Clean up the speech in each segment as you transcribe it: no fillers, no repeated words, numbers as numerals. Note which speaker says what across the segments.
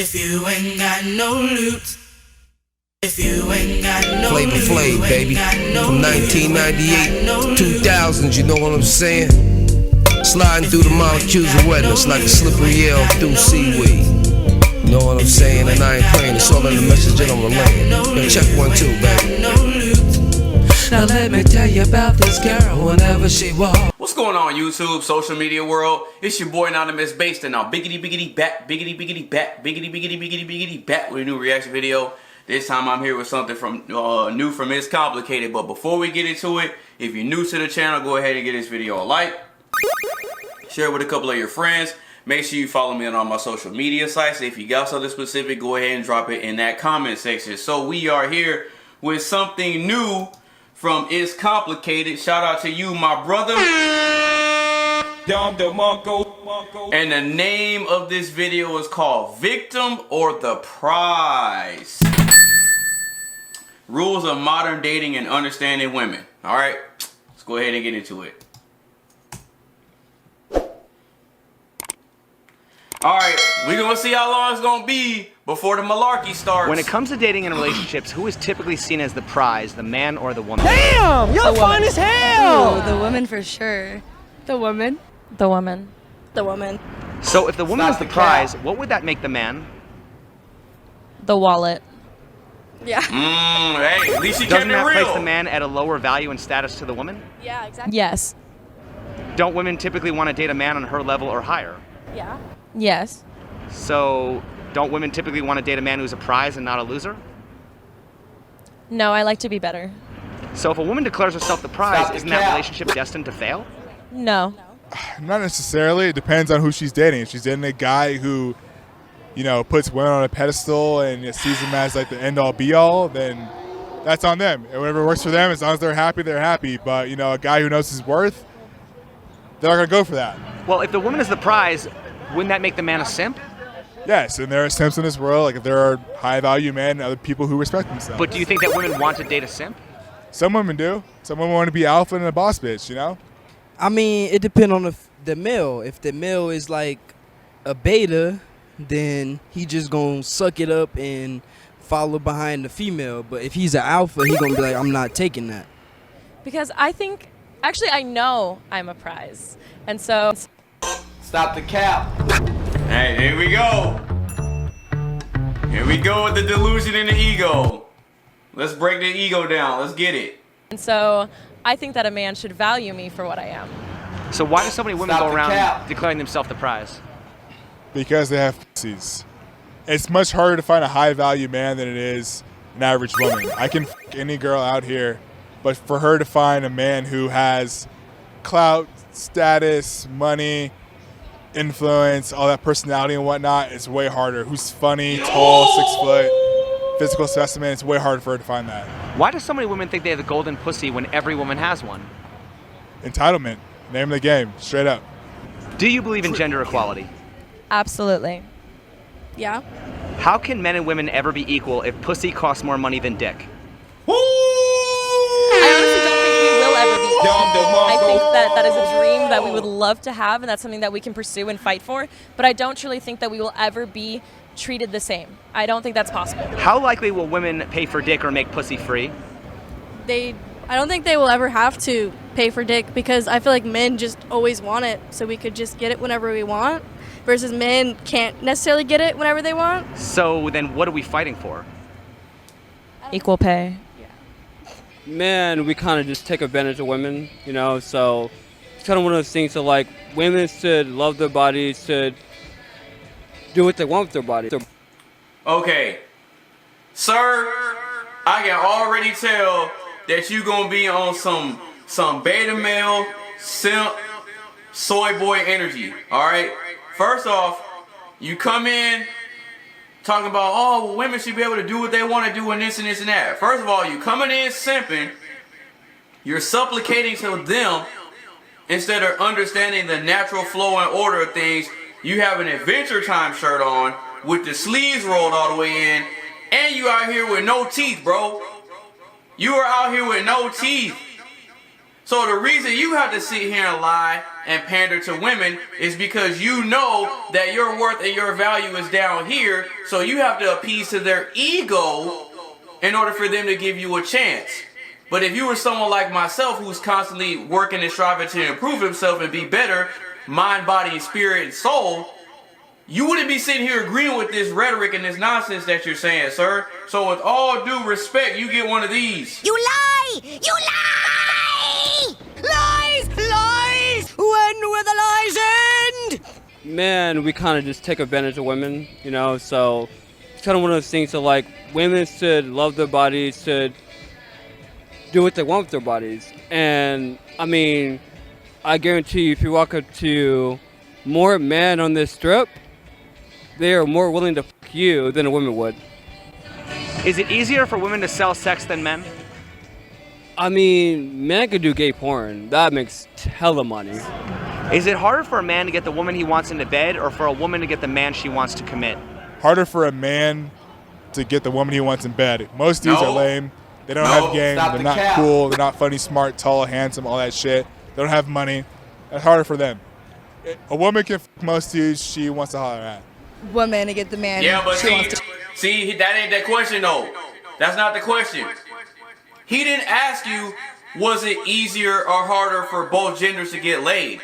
Speaker 1: If you ain't got no loot, if you ain't got no
Speaker 2: Flavor
Speaker 1: loot,
Speaker 2: Flav, baby. From 1998 to 2000, you know what I'm saying? Sliding through the molecules of wetness like a slippery eel through seaweed. You know what I'm saying? And I ain't playing, it's all in the message that I'm relaying. Yo, check 1, 2, baby.
Speaker 1: Now let me tell you about this girl whenever she walks.
Speaker 3: What's going on, YouTube, social media world? It's your boy AnonymousBased, and now biggity back with a new reaction video. This time I'm here with something from new from It's Complicated. But before we get into it, if you're new to the channel, go ahead and give this video a like, share it with a couple of your friends. Make sure you follow me on all my social media sites. If you got something specific, go ahead and drop it in that comment section. So we are here with something new from It's Complicated. Shout out to you, my brother. And the name of this video is called Victim or the Prize. Rules of modern dating and understanding women. Alright, let's go ahead and get into it. Alright, we're gonna see how long it's gonna be before the malarkey starts.
Speaker 4: When it comes to dating and relationships, who is typically seen as the prize, the man or the woman?
Speaker 5: Damn! You're fine as hell!
Speaker 6: Ooh, the woman for sure.
Speaker 5: The woman.
Speaker 6: The woman.
Speaker 5: The woman.
Speaker 4: So if the woman is the prize, what would that make the man?
Speaker 6: The wallet.
Speaker 5: Yeah.
Speaker 3: Hey, at least you kept
Speaker 4: Doesn't
Speaker 3: it
Speaker 4: that
Speaker 3: real.
Speaker 4: place the man at a lower value and status to the woman?
Speaker 5: Yeah, exactly.
Speaker 6: Yes.
Speaker 4: Don't women typically want to date a man on her level or higher?
Speaker 5: Yeah.
Speaker 6: Yes.
Speaker 4: So don't women typically want to date a man who's a prize and not a loser?
Speaker 6: No, I like to be better.
Speaker 4: So if a woman declares herself the prize, isn't that relationship destined to fail?
Speaker 6: No.
Speaker 7: Not necessarily. It depends on who she's dating. If she's dating a guy who, you know, puts women on a pedestal and sees them as like the end-all be-all, then that's on them. And whatever works for them, as long as they're happy, they're happy. But, you know, a guy who knows his worth, they're not going to go for that.
Speaker 4: Well, if the woman is the prize, wouldn't that make the man a simp?
Speaker 7: Yes, and there are simps in this world. Like, if there are high-value men and other people who respect themselves.
Speaker 4: But do you think that women want to date a simp?
Speaker 7: Some women do. Some women want to be alpha and a boss bitch, you know?
Speaker 8: I mean, it depends on the male. If the male is like a beta, then he just gonna suck it up and follow behind the female. But if he's an alpha, he gonna be like, I'm not taking that.
Speaker 6: Because I think, actually I know I'm a prize. And so.
Speaker 3: Stop the cap. Hey, here we go. Here we go with the delusion and the ego. Let's break the ego down. Let's get it.
Speaker 6: And so I think that a man should value me for what I am.
Speaker 4: So why do so many women go around declaring themselves the prize?
Speaker 7: Because they have pussies. It's much harder to find a high-value man than it is an average woman. I can f any girl out here, but for her to find a man who has clout, status, money, influence, all that personality and whatnot, it's way harder. Who's funny, tall, 6 foot, physical specimen, it's way harder for her to find that.
Speaker 4: Why do so many women think they have the golden pussy when every woman has one?
Speaker 7: Entitlement, name of the game, straight up.
Speaker 4: Do you believe in gender equality?
Speaker 6: Absolutely.
Speaker 5: Yeah.
Speaker 4: How can men and women ever be equal if pussy costs more money than dick?
Speaker 6: I honestly don't think we will ever be equal. I think that that is a dream that we would love to have, and that's something that we can pursue and fight for. But I don't truly think that we will ever be treated the same. I don't think that's possible.
Speaker 4: How likely will women pay for dick or make pussy free?
Speaker 5: I don't think they will ever have to pay for dick because I feel like men just always want it, so we could just get it whenever we want, versus men can't necessarily get it whenever they want.
Speaker 4: So then what are we fighting for?
Speaker 6: Equal pay.
Speaker 9: Men, we kind of just take advantage of women, you know, so it's kind of one of those things that, like, women should love their bodies, should do what they want with their body.
Speaker 3: Okay, sir, I can already tell that you gonna be on some beta male, simp, soy boy energy, alright? First off, you come in talking about, oh, well, women should be able to do what they want to do and this and this and that. First of all, you coming in simping, you're supplicating to them instead of understanding the natural flow and order of things. You have an Adventure Time shirt on with the sleeves rolled all the way in, and you out here with no teeth, bro. You are out here with no teeth. So the reason you have to sit here and lie and pander to women is because you know that your worth and your value is down here, so you have to appease to their ego in order for them to give you a chance. But if you were someone like myself who's constantly working and striving to improve himself and be better, mind, body, spirit, and soul, you wouldn't be sitting here agreeing with this rhetoric and this nonsense that you're saying, sir. So with all due respect, you get one of these.
Speaker 10: You lie! You lie! Lies! Lies! When will the lies end?
Speaker 9: Man, we kind of just take advantage of women, you know, so it's kind of one of those things that, like, women should love their bodies, should do what they want with their bodies. And, I mean, I guarantee you, if you walk up to more men on this strip, they are more willing to fuck you than a woman would.
Speaker 4: Is it easier for women to sell sex than men?
Speaker 9: I mean, men could do gay porn. That makes hella money.
Speaker 4: Is it harder for a man to get the woman he wants into bed or for a woman to get the man she wants to commit?
Speaker 7: Harder for a man to get the woman he wants in bed. Most dudes are lame. They don't have game. They're not cool. They're not funny, smart, tall, handsome, all that shit. They don't have money. It's harder for them. A woman can fuck most dudes she wants to holler at.
Speaker 11: One man to get the man.
Speaker 3: Yeah, but
Speaker 11: she wants to.
Speaker 3: see, that ain't that question though. That's not the question. He didn't ask you, was it easier or harder for both genders to get laid?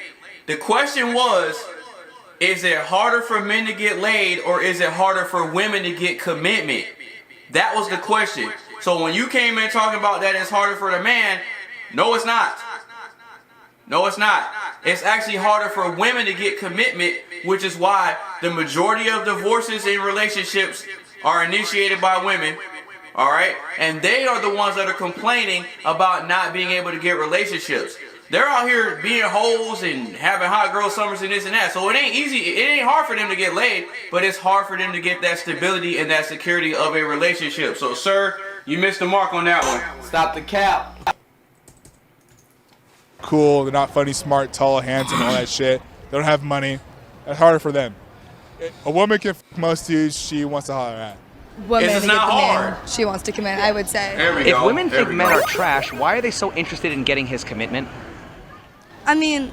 Speaker 3: The question was, is it harder for men to get laid or is it harder for women to get commitment? That was the question. So when you came in talking about that it's harder for the man, no it's not. No it's not. It's actually harder for women to get commitment, which is why the majority of divorces in relationships are initiated by women. Alright? And they are the ones that are complaining about not being able to get relationships. They're out here being hoes and having hot girl summers and this and that. So it ain't easy. It ain't hard for them to get laid, but it's hard for them to get that stability and that security of a relationship. So, sir, you missed the mark on that one.
Speaker 12: Stop the cap.
Speaker 7: Cool. They're not funny, smart, tall, handsome, all that shit. They don't have money. It's harder for them. A woman can fuck most dudes she wants to holler at.
Speaker 11: One man
Speaker 3: It's
Speaker 11: to get
Speaker 3: not
Speaker 11: the
Speaker 3: hard.
Speaker 11: man she wants to commit, I would say.
Speaker 3: There we
Speaker 4: If
Speaker 3: go.
Speaker 4: women
Speaker 3: There
Speaker 4: think
Speaker 3: we
Speaker 4: men
Speaker 3: go.
Speaker 4: are trash, why are they so interested in getting his commitment?
Speaker 11: I mean,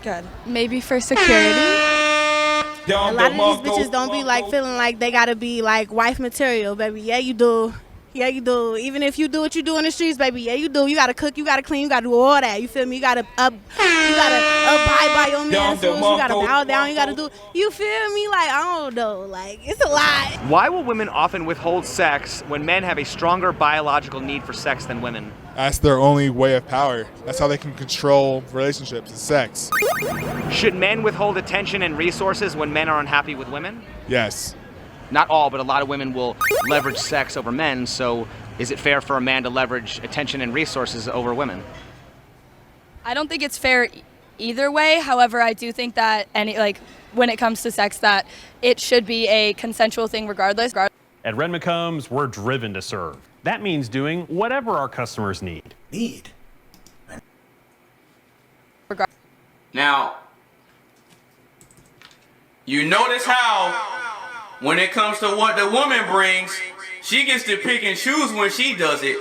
Speaker 11: good. Maybe for security.
Speaker 13: A lot of these bitches don't be like feeling like they gotta be like wife material, baby. Yeah, you do. Yeah, you do. Even if you do what you do in the streets, baby. Yeah, you do. You gotta cook. You gotta clean. You gotta do all that. You feel me? You gotta abide by your man's rules. You gotta bow down. You gotta do. You feel me? Like I don't know. Like it's a lot.
Speaker 4: Why will women often withhold sex when men have a stronger biological need for sex than women?
Speaker 7: That's their only way of power. That's how they can control relationships, is sex.
Speaker 4: Should men withhold attention and resources when men are unhappy with women?
Speaker 7: Yes.
Speaker 4: Not all, but a lot of women will leverage sex over men, so is it fair for a man to leverage attention and resources over women?
Speaker 6: I don't think it's fair either way. However, I do think that when it comes to sex, that it should be a consensual thing regardless.
Speaker 14: At Red McCombs, we're driven to serve. That means doing whatever our customers need.
Speaker 3: Now, you notice how when it comes to what the woman brings, she gets to pick and choose when she does it.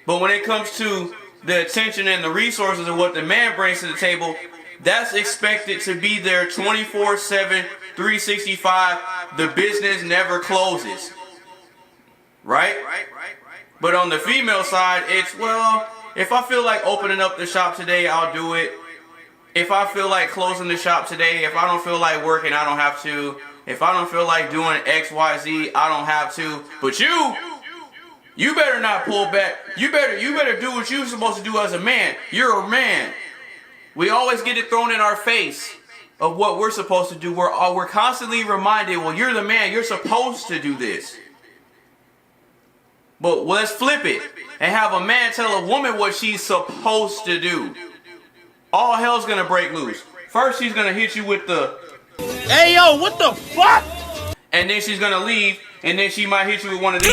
Speaker 3: But when it comes to the attention and the resources of what the man brings to the table, that's expected to be there 24/7, 365. The business never closes. Right? But on the female side, it's, well, if I feel like opening up the shop today, I'll do it. If I feel like closing the shop today, if I don't feel like working, I don't have to. If I don't feel like doing X, Y, Z, I don't have to. But you better not pull back. You better do what you're supposed to do as a man. You're a man. We always get it thrown in our face of what we're supposed to do. We're constantly reminded, well, you're the man. You're supposed to do this. But let's flip it and have a man tell a woman what she's supposed to do. All hell's gonna break loose. First, she's gonna hit you with the, "Hey yo, what the fuck?" And then she's gonna leave, and then she might hit you with one of these.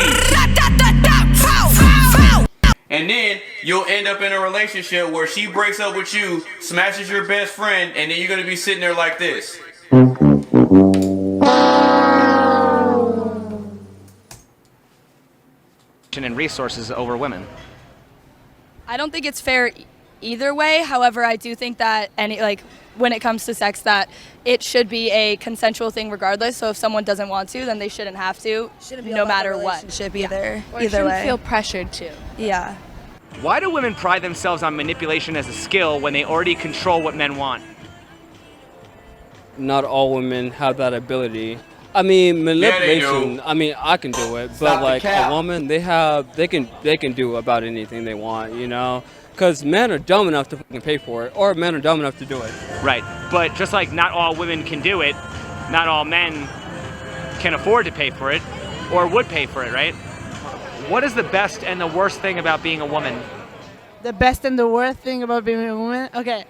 Speaker 3: And then you'll end up in a relationship where she breaks up with you, smashes your best friend, and then you're gonna be sitting there like this.
Speaker 4: And resources over women.
Speaker 6: I don't think it's fair
Speaker 11: either way. However, I do think that when it comes to sex, that it should be a consensual thing regardless. So if someone doesn't want to, then they shouldn't have to, no matter what.
Speaker 12: Either
Speaker 11: Or
Speaker 12: either
Speaker 11: shouldn't
Speaker 12: way.
Speaker 11: feel pressured to.
Speaker 12: Yeah.
Speaker 4: Why do women pride themselves on manipulation as a skill when they already control what men want?
Speaker 9: Not all women have that ability. I mean, manipulation. I mean, I can do it, but like a woman, they can do about anything they want, you know. Because men are dumb enough to fucking pay for it, or men are dumb enough to do it.
Speaker 4: Right, but just like not all women can do it, not all men can afford to pay for it, or would pay for it, right? What is the best and the worst thing about being a woman?
Speaker 15: The best and the worst thing about being a woman? Okay.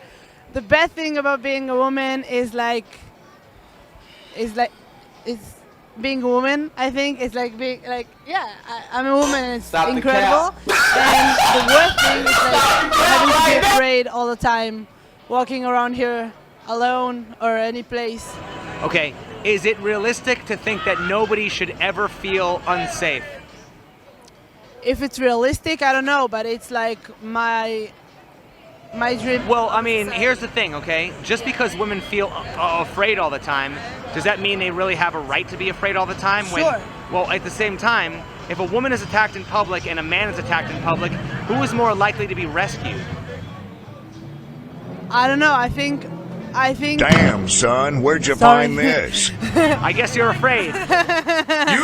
Speaker 15: The best thing about being a woman is being a woman. I think it's like being like, yeah, I'm a woman and it's incredible. And the worst thing is like having to be afraid all the time, walking around here alone or any place.
Speaker 4: Okay, is it realistic to think that nobody should ever feel unsafe?
Speaker 15: If it's realistic, I don't know, but it's like my dream.
Speaker 4: Well, I mean, here's the thing, okay? Just because women feel afraid all the time, does that mean they really have a right to be afraid all the time?
Speaker 15: Sure.
Speaker 4: Well, at the same time, if a woman is attacked in public and a man is attacked in public, who is more likely to be rescued?
Speaker 15: I don't know. I think.
Speaker 16: Damn, son, where'd you find this?
Speaker 4: I guess you're afraid.
Speaker 3: You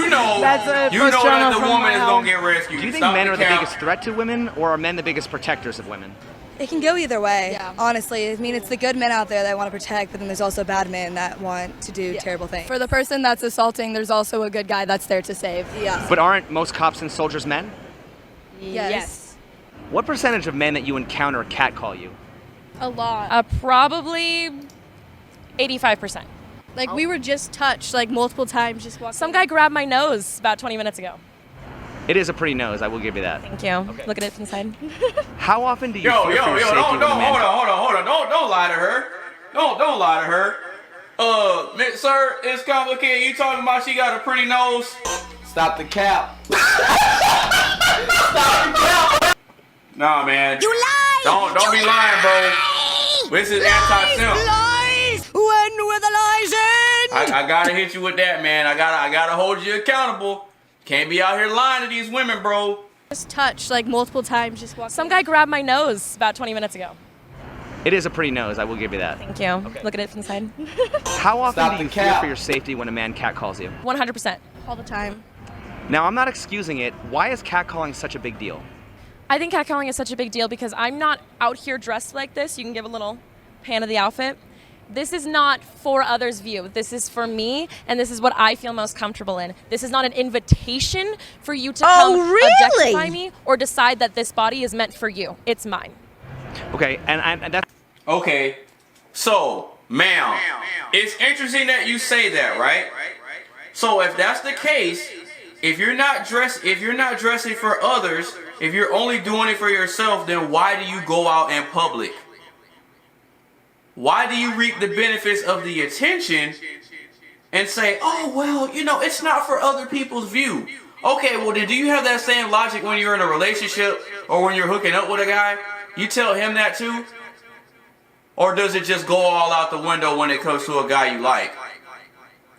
Speaker 3: know that the woman is gonna get rescued.
Speaker 4: Do you think men are the biggest threat to women, or are men the biggest protectors of women?
Speaker 12: It can go either way, honestly. I mean, it's the good men out there that want to protect, but then there's also bad men that want to do terrible things.
Speaker 11: For the person that's assaulting, there's also a good guy that's there to save.
Speaker 12: Yeah.
Speaker 4: But aren't most cops and soldiers men?
Speaker 11: Yes.
Speaker 4: What percentage of men that you encounter catcall you?
Speaker 5: A lot.
Speaker 6: Probably 85%.
Speaker 5: Like we were just touched like multiple times just walking.
Speaker 6: Some guy grabbed my nose about 20 minutes ago.
Speaker 4: It is a pretty nose, I will give you that.
Speaker 6: Thank you. Look at it from the side.
Speaker 4: How often do you
Speaker 3: Yo,
Speaker 4: fear for your safety
Speaker 3: don't,
Speaker 4: when a man...
Speaker 3: hold on. Don't lie to her. Don't lie to her. Sir, it's complicated. You talking about she got a pretty nose?
Speaker 17: Stop the cap.
Speaker 3: Nah, man.
Speaker 10: You lie!
Speaker 3: Don't be lying, bro. This is anti-simp.
Speaker 10: Lies! When were the lies in?
Speaker 3: I gotta hit you with that, man. I gotta hold you accountable. Can't be out here lying to these women, bro.
Speaker 5: Just touched like multiple times just walking.
Speaker 6: Some guy grabbed my nose about 20 minutes ago.
Speaker 4: It is a pretty nose, I will give you that.
Speaker 6: Thank you. Look at it from the side.
Speaker 4: How often do you fear for your safety when a man catcalls you?
Speaker 6: 100%.
Speaker 5: All the time.
Speaker 4: Now, I'm not excusing it. Why is catcalling such a big deal?
Speaker 6: I think catcalling is such a big deal because I'm not out here dressed like this. You can give a little pan of the outfit. This is not for others' view. This is for me, and this is what I feel most comfortable in. This is not an invitation for you to come objectify me or decide that this body is meant for you. It's mine.
Speaker 4: Okay, and that's...
Speaker 3: Okay, so, ma'am, it's interesting that you say that, right? So if that's the case, if you're not dressing for others, if you're only doing it for yourself, then why do you go out in public? Why do you reap the benefits of the attention and say, oh, well, you know, it's not for other people's view? Okay, well, then do you have that same logic when you're in a relationship or when you're hooking up with a guy? You tell him that too? Or does it just go all out the window when it comes to a guy you like?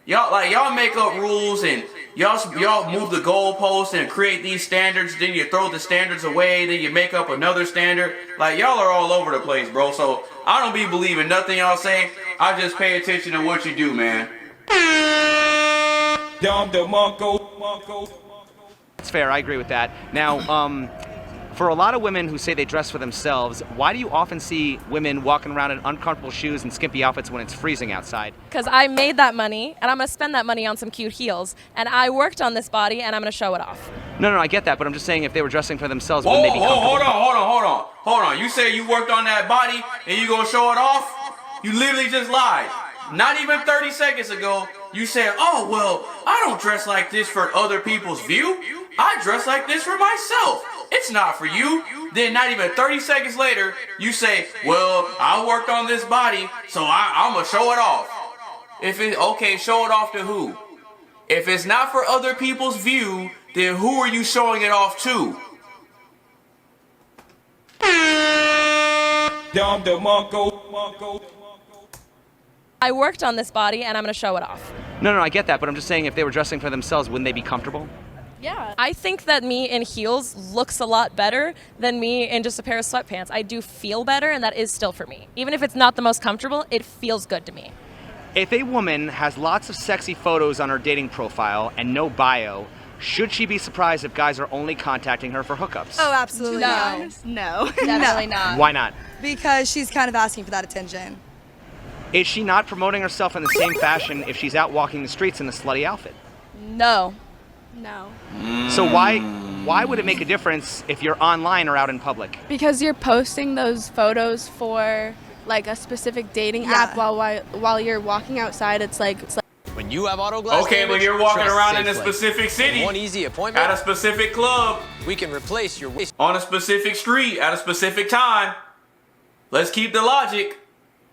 Speaker 3: Y'all make up rules and y'all move the goalposts and create these standards, then you throw the standards away, then you make up another standard. Like, y'all are all over the place, bro. So I don't be believing nothing y'all say. I just pay attention to what you do, man.
Speaker 4: That's fair, I agree with that. Now, for a lot of women who say they dress for themselves, why do you often see women walking around in uncomfortable shoes and skimpy outfits when it's freezing outside?
Speaker 6: Because I made that money, and I'm going to spend that money on some cute heels. And I worked on this body, and I'm going to show it off.
Speaker 4: No, I get that, but I'm just saying if they were dressing for themselves, wouldn't they be comfortable?
Speaker 3: Hold on. You say you worked on that body, and you gonna show it off? You literally just lied. Not even 30 seconds ago, you said, oh, well, I don't dress like this for other people's view. I dress like this for myself. It's not for you. Then not even 30 seconds later, you say, well, I worked on this body, so I'm going to show it off. Okay, show it off to who? If it's not for other people's view, then who are you showing it off to?
Speaker 6: I worked on this body and I'm going to show it off.
Speaker 4: No, I get that, but I'm just saying if they were dressing for themselves, wouldn't they be comfortable?
Speaker 6: Yeah. I think that me in heels looks a lot better than me in just a pair of sweatpants. I do feel better, and that is still for me. Even if it's not the most comfortable, it feels good to me.
Speaker 4: If a woman has lots of sexy photos on her dating profile and no bio, should she be surprised if guys are only contacting her for hookups?
Speaker 12: Oh, absolutely
Speaker 11: No.
Speaker 12: no.
Speaker 11: Definitely not.
Speaker 4: Why not?
Speaker 12: Because she's kind of asking for that attention.
Speaker 4: Is she not promoting herself in the same fashion if she's out walking the streets in a slutty outfit?
Speaker 11: No.
Speaker 5: No.
Speaker 4: So why would it make a difference if you're online or out in public?
Speaker 17: Because you're posting those photos for like a specific dating app while you're walking outside. It's like
Speaker 18: when you have auto glass
Speaker 3: Okay,
Speaker 18: damage,
Speaker 3: but you're walking
Speaker 18: trust
Speaker 3: around in a
Speaker 18: Safeway.
Speaker 3: specific city,
Speaker 18: One easy appointment
Speaker 3: at a specific club,
Speaker 18: we can replace your waste
Speaker 3: on a specific street, at a specific time. Let's keep the logic.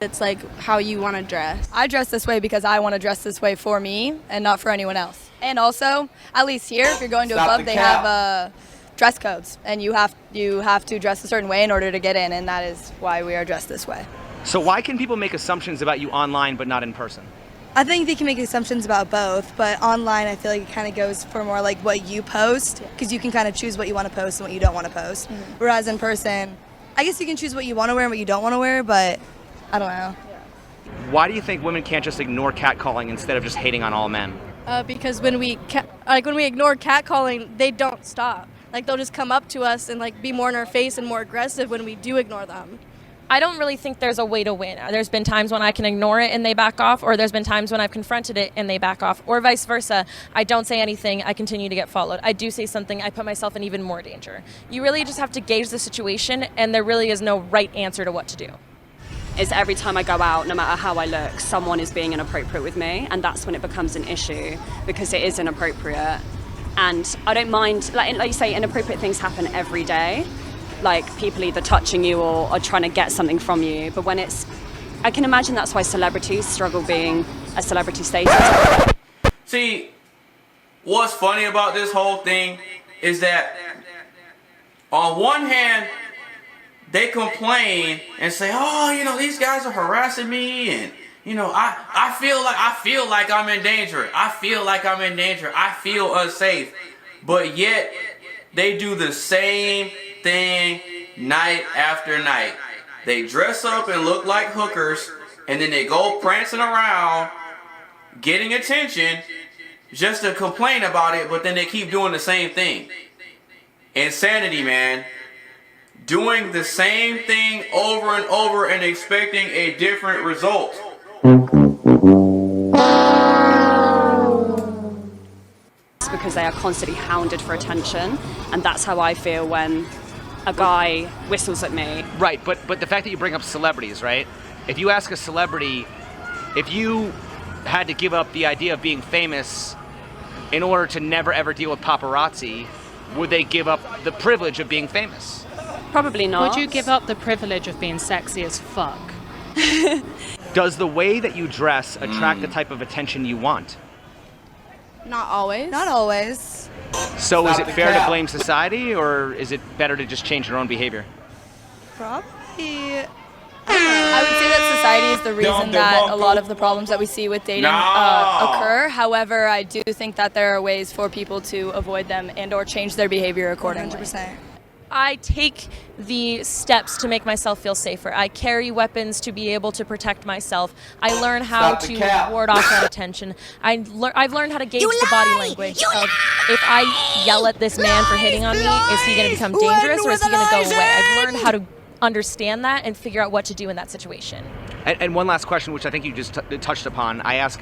Speaker 17: it's like how you want to dress.
Speaker 11: I dress this way because I want to dress this way for me and not for anyone else. And also, at least here, if you're going to a club, they have dress codes, and you have to dress a certain way in order to get in, and that is why we are dressed this way.
Speaker 4: So why can people make assumptions about you online but not in person?
Speaker 12: I think they can make assumptions about both, but online I feel like it kind of goes for more like what you post, because you can kind of choose what you want to post and what you don't want to post. Whereas in person, I guess you can choose what you want to wear and what you don't want to wear, but I don't know.
Speaker 4: Why do you think women can't just ignore catcalling instead of just hating on all men?
Speaker 5: Because when we ignore catcalling, they don't stop. Like they'll just come up to us and like be more in our face and more aggressive when we do ignore them.
Speaker 6: I don't really think there's a way to win. There's been times when I can ignore it and they back off, or there's been times when I've confronted it and they back off, or vice versa. I don't say anything, I continue to get followed. I do say something, I put myself in even more danger. You really just have to gauge the situation, and there really is no right answer to what to do.
Speaker 19: Is every time I go out, no matter how I look, someone is being inappropriate with me, and that's when it becomes an issue, because it is inappropriate. And I don't mind, like you say, inappropriate things happen every day. Like people either touching you or trying to get something from you. But when it's, I can imagine that's why celebrities struggle being a celebrity status.
Speaker 3: See, what's funny about this whole thing is that on one hand, they complain and say, oh, you know, these guys are harassing me, and you know, I feel like I'm in danger. I feel like I'm in danger. I feel unsafe. But yet they do the same thing night after night. They dress up and look like hookers, and then they go prancing around getting attention just to complain about it, but then they keep doing the same thing. Insanity, man. Doing the same thing over and over and expecting a different result.
Speaker 19: Because they are constantly hounded for attention, and that's how I feel when a guy whistles at me.
Speaker 4: Right, but the fact that you bring up celebrities, right? If you ask a celebrity, if you had to give up the idea of being famous in order to never ever deal with paparazzi, would they give up the privilege of being famous?
Speaker 19: Probably not.
Speaker 20: Would you give up the privilege of being sexy as fuck?
Speaker 4: Does the way that you dress attract the type of attention you want?
Speaker 17: Not always.
Speaker 12: Not always.
Speaker 4: So is it fair to blame society, or is it better to just change your own behavior?
Speaker 12: Probably.
Speaker 11: I would say that society is the reason that a lot of the problems that we see with dating occur. However, I do think that there are ways for people to avoid them and or change their behavior accordingly.
Speaker 12: 100%.
Speaker 6: I take the steps to make myself feel safer. I carry weapons to be able to protect myself. I learn how to ward off that attention. I've learned how to gauge the body language of if I yell at this man for hitting on me, is he going to become dangerous or is he going to go away? I've learned how to understand that and figure out what to do in that situation.
Speaker 4: And one last question, which I think you just touched upon. I ask,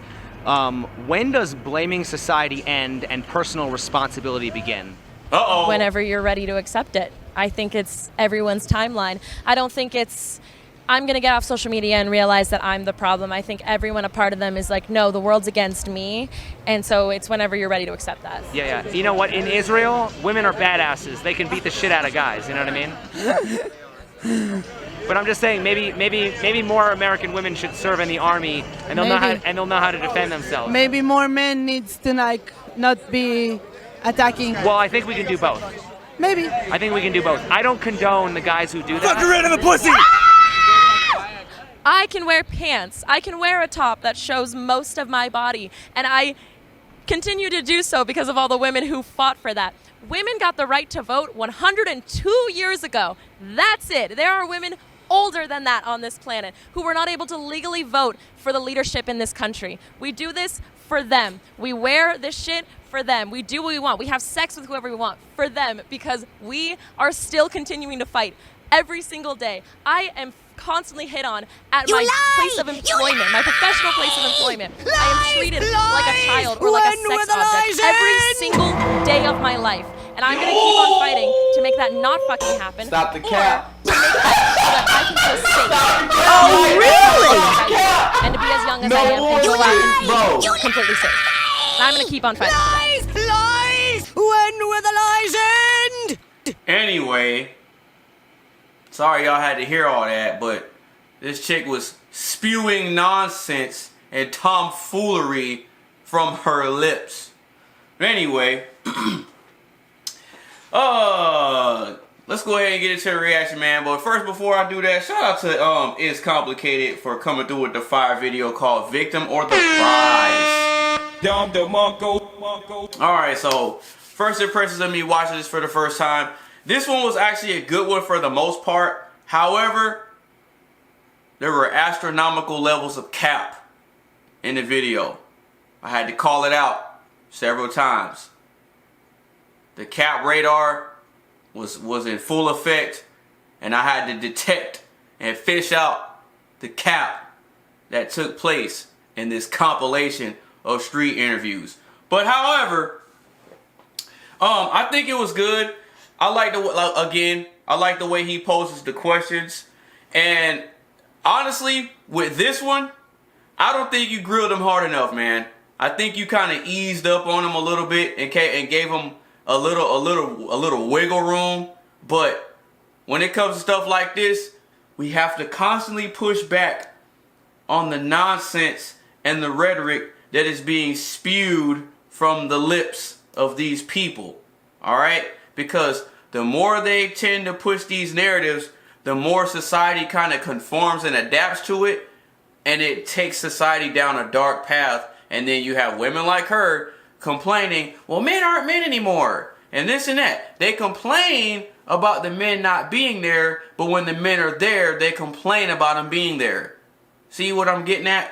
Speaker 4: when does blaming society end and personal responsibility begin?
Speaker 6: Whenever you're ready to accept it. I think it's everyone's timeline. I don't think it's, I'm going to get off social media and realize that I'm the problem. I think everyone, a part of them is like, no, the world's against me. And so it's whenever you're ready to accept that.
Speaker 4: Yeah. You know what? In Israel, women are badasses. They can beat the shit out of guys. You know what I mean? But I'm just saying, maybe more American women should serve in the army, and they'll know how to defend themselves.
Speaker 15: Maybe more men needs to like not be attacking.
Speaker 4: Well, I think we can do both.
Speaker 15: Maybe.
Speaker 4: I think we can do both. I don't condone the guys who do that.
Speaker 18: Fuck her rid of the pussy!
Speaker 6: I can wear pants. I can wear a top that shows most of my body. And I continue to do so because of all the women who fought for that. Women got the right to vote 102 years ago. That's it. There are women older than that on this planet who were not able to legally vote for the leadership in this country. We do this for them. We wear this shit for them. We do what we want. We have sex with whoever we want for them because we are still continuing to fight every single day. I am constantly hit on at my place of employment, my professional place of employment. I am treated like a child or like a sex object every single day of my life. And I'm going to keep on fighting to make that not fucking happen.
Speaker 3: Stop the cap.
Speaker 6: To make that so that I can feel safe.
Speaker 10: Oh, really?
Speaker 6: And to be as young as I am and go out and be completely safe. And I'm going to keep on fighting for that.
Speaker 10: Lies! When will the lies end?
Speaker 3: Anyway, sorry y'all had to hear all that, but this chick was spewing nonsense and tomfoolery from her lips. Anyway, let's go ahead and get into the reaction, man. But first, before I do that, shout out to It's Complicated for coming through with the fire video called Victim or the Prize. Alright, so first impressions of me watching this for the first time. This one was actually a good one for the most part. However, there were astronomical levels of cap in the video. I had to call it out several times. The cap radar was in full effect, and I had to detect and fish out the cap that took place in this compilation of street interviews. But however, I think it was good. I like the way he poses the questions. And honestly, with this one, I don't think you grilled him hard enough, man. I think you kind of eased up on him a little bit and gave him a little wiggle room. But when it comes to stuff like this, we have to constantly push back on the nonsense and the rhetoric that is being spewed from the lips of these people. Alright? Because the more they tend to push these narratives, the more society kind of conforms and adapts to it, and it takes society down a dark path. And then you have women like her complaining, well, men aren't men anymore, and this and that. They complain about the men not being there, but when the men are there, they complain about them being there. See what I'm getting at?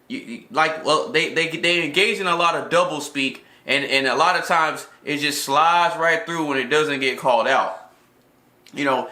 Speaker 3: They engage in a lot of double speak, and a lot of times it just slides right through when it doesn't get called out. And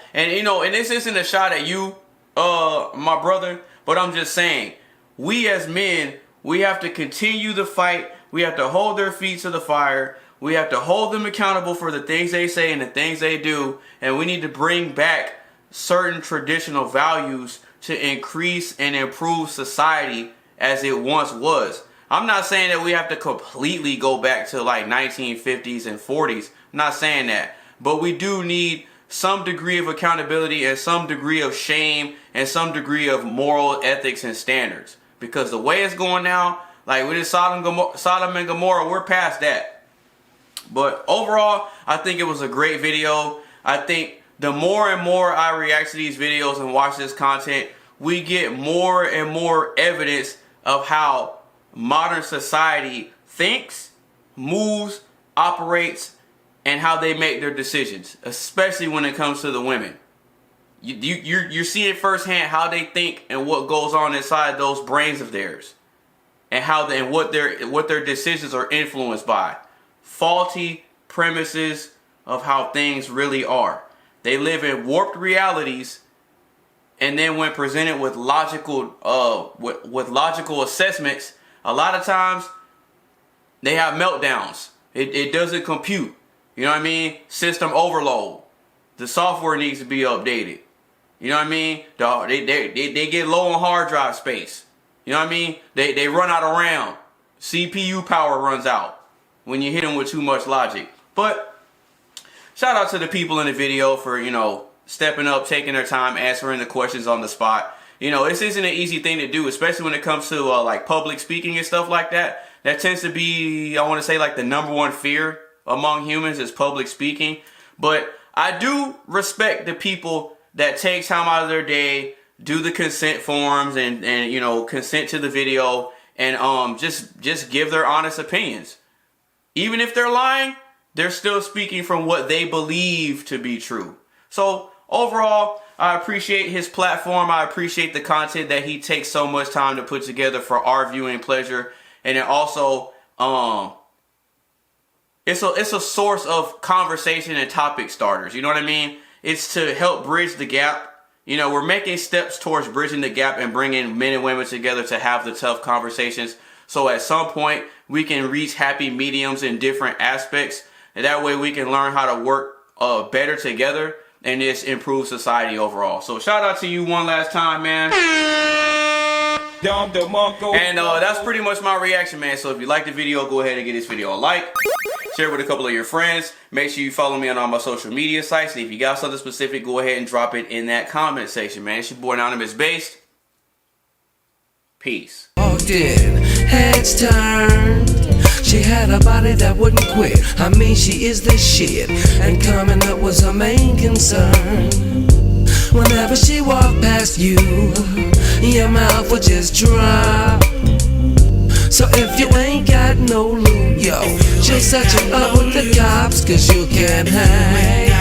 Speaker 3: this isn't a shot at you, my brother, but I'm just saying, we as men, we have to continue the fight. We have to hold their feet to the fire. We have to hold them accountable for the things they say and the things they do, and we need to bring back certain traditional values to increase and improve society as it once was. I'm not saying that we have to completely go back to like 1950s and 40s. I'm not saying that. But we do need some degree of accountability and some degree of shame and some degree of moral ethics and standards. Because the way it's going now, like with this Sodom and Gomorrah, we're past that. But overall, I think it was a great video. I think the more and more I react to these videos and watch this content, we get more and more evidence of how modern society thinks, moves, operates, and how they make their decisions, especially when it comes to the women. You're seeing firsthand how they think and what goes on inside those brains of theirs, and what their decisions are influenced by. Faulty premises of how things really are. They live in warped realities, and then when presented with logical assessments, a lot of times they have meltdowns. It doesn't compute. You know what I mean? System overload. The software needs to be updated. You know what I mean? They get low on hard drive space. You know what I mean? They run out of RAM. CPU power runs out when you hit them with too much logic. But shout out to the people in the video for, stepping up, taking their time, answering the questions on the spot. This isn't an easy thing to do, especially when it comes to like public speaking and stuff like that. That tends to be, I want to say, like the #1 fear among humans is public speaking. But I do respect the people that take time out of their day do the consent forms and you know, consent to the video, and just give their honest opinions. Even if they're lying, they're still speaking from what they believe to be true. So overall, I appreciate his platform. I appreciate the content that he takes so much time to put together for our viewing pleasure. And it also, it's a source of conversation and topic starters. You know what I mean? It's to help bridge the gap. You know, we're making steps towards bridging the gap and bringing men and women together to have the tough conversations. So at some point, we can reach happy mediums in different aspects. And that way we can learn how to work better together and just improve society overall. So shout out to you one last time, man. And that's pretty much my reaction, man. So if you like the video, go ahead and give this video a like. Share it with a couple of your friends. Make sure you follow me on all my social media sites. And if you got something specific, go ahead and drop it in that comment section, man. It's your boy AnonymousBased. Peace.
Speaker 2: Walked in, heads turned. She had a body that wouldn't quit. I mean, she is the shit. And coming up was her main concern. Whenever she walked past you, your mouth would just drop. So if you ain't got no loot, yo, she'll set you up with the cops, 'cause you can't hang.